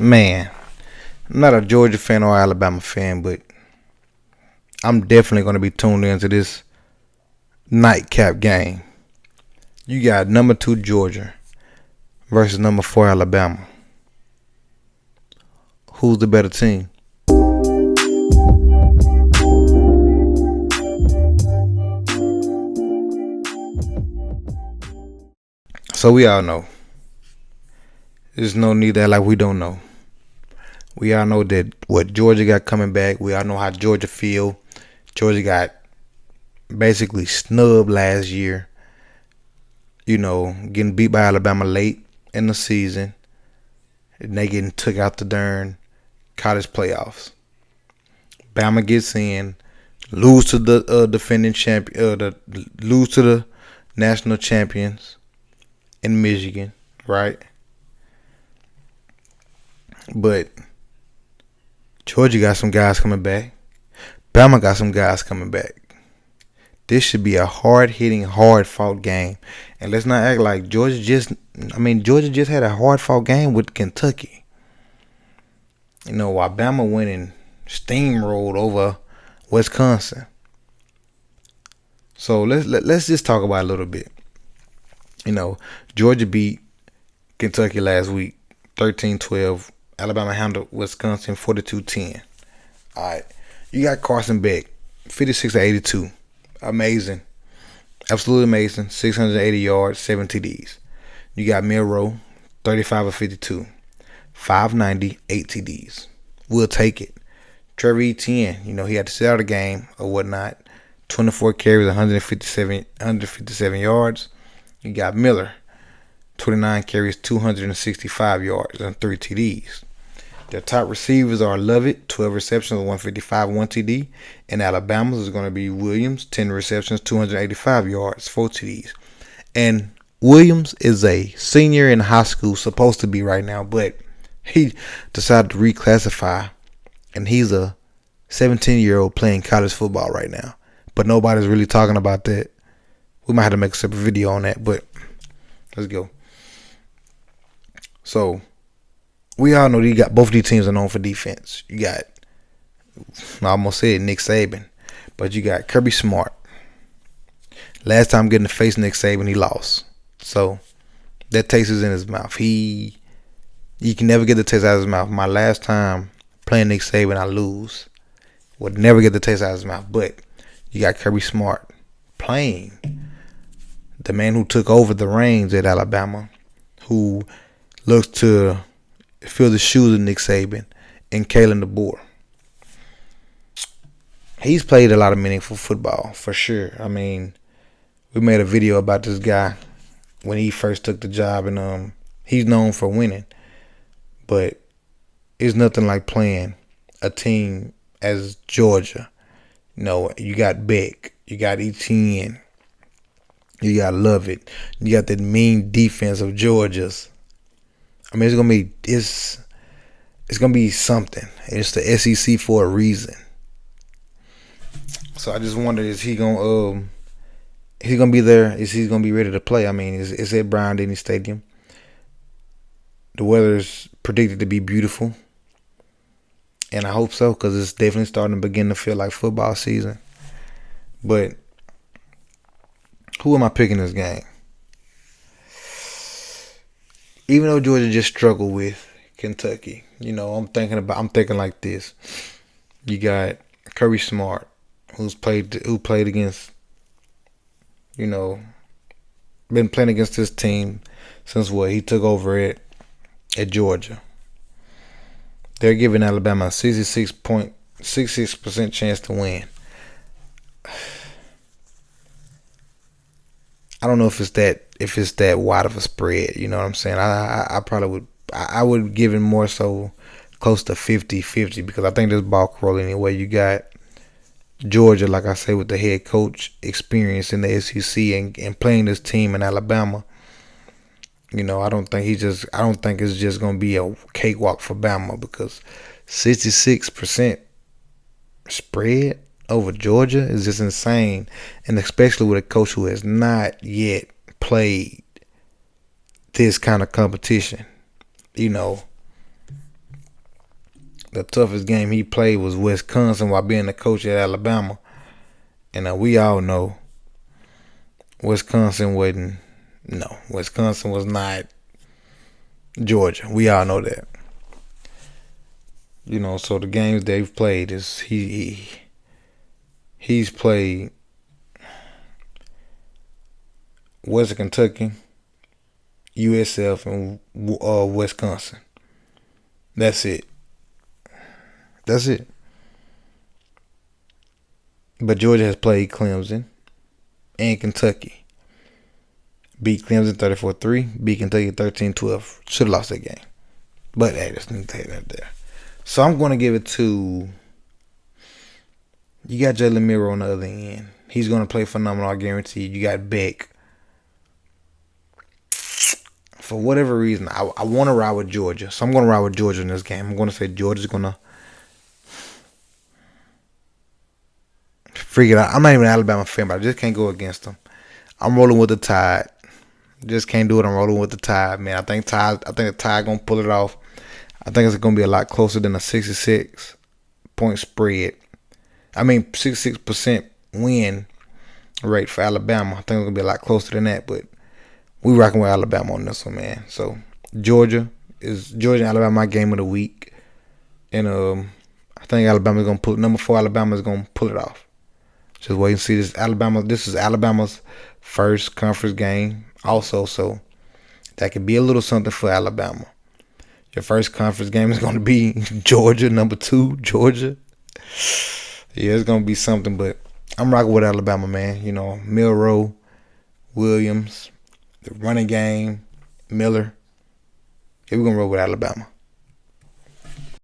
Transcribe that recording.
Man, I'm not a Georgia fan or Alabama fan, but I'm definitely going to be tuned into this nightcap game. You got number 2 Georgia versus number 4 Alabama. Who's the better team? So we all know. There's no need to act like we don't know. We all know that what Georgia got coming back. We all know how Georgia feel. Georgia got basically snubbed last year. Getting beat by Alabama late in the season. And they getting took out the darn college playoffs. Bama gets in, lose to the defending champion, lose to the national champions in Michigan, right? But Georgia got some guys coming back. Bama got some guys coming back. This should be a hard-hitting, hard-fought game. And let's not act like Georgia just had a hard-fought game with Kentucky. While Bama went and steamrolled over Wisconsin. So let's just talk about it a little bit. Georgia beat Kentucky last week, 13-12. Alabama handled Wisconsin 42-10. All right. You got Carson Beck, 56-82. Amazing. Absolutely amazing. 680 yards, 7 TDs. You got Milroe, 35-52. 590, 8 TDs. We'll take it. Trevor Etienne, he had to sit out a game or whatnot. 24 carries, 157 yards. You got Miller, 29 carries, 265 yards, and 3 TDs. Their top receivers are Lovett, 12 receptions, 155, 1 TD. And Alabama's is going to be Williams, 10 receptions, 285 yards, 4 TDs. And Williams is a senior in high school, supposed to be right now, but he decided to reclassify, and he's a 17-year-old playing college football right now. But nobody's really talking about that. We might have to make a separate video on that, but let's go. So, we all know both of these teams are known for defense. You got, I almost said Nick Saban, but you got Kirby Smart. Last time getting to face Nick Saban, he lost. So, that taste is in his mouth. You can never get the taste out of his mouth. My last time playing Nick Saban, I lose. Would never get the taste out of his mouth. But you got Kirby Smart playing the man who took over the reins at Alabama, who looks to fill the shoes of Nick Saban, and Kalen Deboer. He's played a lot of meaningful football, for sure. We made a video about this guy when he first took the job, and he's known for winning. But it's nothing like playing a team as Georgia. You got Beck, you got Etienne, you got Lovett, you got that mean defense of Georgia's. It's gonna be something. It's the SEC for a reason. So I just wonder, is he gonna be there? Is he gonna be ready to play? It's at Bryant-Denny Stadium. The weather is predicted to be beautiful, and I hope so, because it's definitely starting to begin to feel like football season. But who am I picking this game? Even though Georgia just struggled with Kentucky, I'm thinking like this. You got Kirby Smart, who played against, been playing against this team since he took over at Georgia. They're giving Alabama a 66% chance to win. I don't know if it's that wide of a spread. You know what I'm saying? I would give it more so close to 50-50, because I think this ball can roll anyway. You got Georgia, like I say, with the head coach experience in the SEC and playing this team in Alabama. I don't think it's just gonna be a cakewalk for Bama, because 66% spread over Georgia is just insane, and especially with a coach who has not yet played this kind of competition. the toughest game he played was Wisconsin while being the coach at Alabama. And we all know Wisconsin wasn't. No, Wisconsin was not Georgia. We all know that. So the games they've played is he's played Western Kentucky, USF, and Wisconsin. That's it. That's it. But Georgia has played Clemson and Kentucky. Beat Clemson 34-3. Beat Kentucky 13-12. Should have lost that game. But hey, just need to take that there. So I'm going to give it to... You got Jalen Miro on the other end. He's going to play phenomenal, I guarantee you. You got Beck. For whatever reason, I want to ride with Georgia. So I'm going to ride with Georgia in this game. I'm going to say Georgia's going to freak it out. I'm not even an Alabama fan, but I just can't go against them. I'm rolling with the Tide. Just can't do it. I'm rolling with the Tide, man. I think the Tide going to pull it off. I think it's going to be a lot closer than a 66-point spread. 66% win rate for Alabama. I think it's going to be a lot closer than that, but we rocking with Alabama on this one, man. So Georgia and Alabama my game of the week, and I think Alabama's gonna pull. Number 4 Alabama is gonna pull it off. Just wait and see. This is Alabama's first conference game, also, so that could be a little something for Alabama. Your first conference game is gonna be Georgia, number 2 Georgia. Yeah, it's gonna be something, but I'm rocking with Alabama, man. Milroe, Williams, the running game, Miller. Yeah, we're going to roll with Alabama.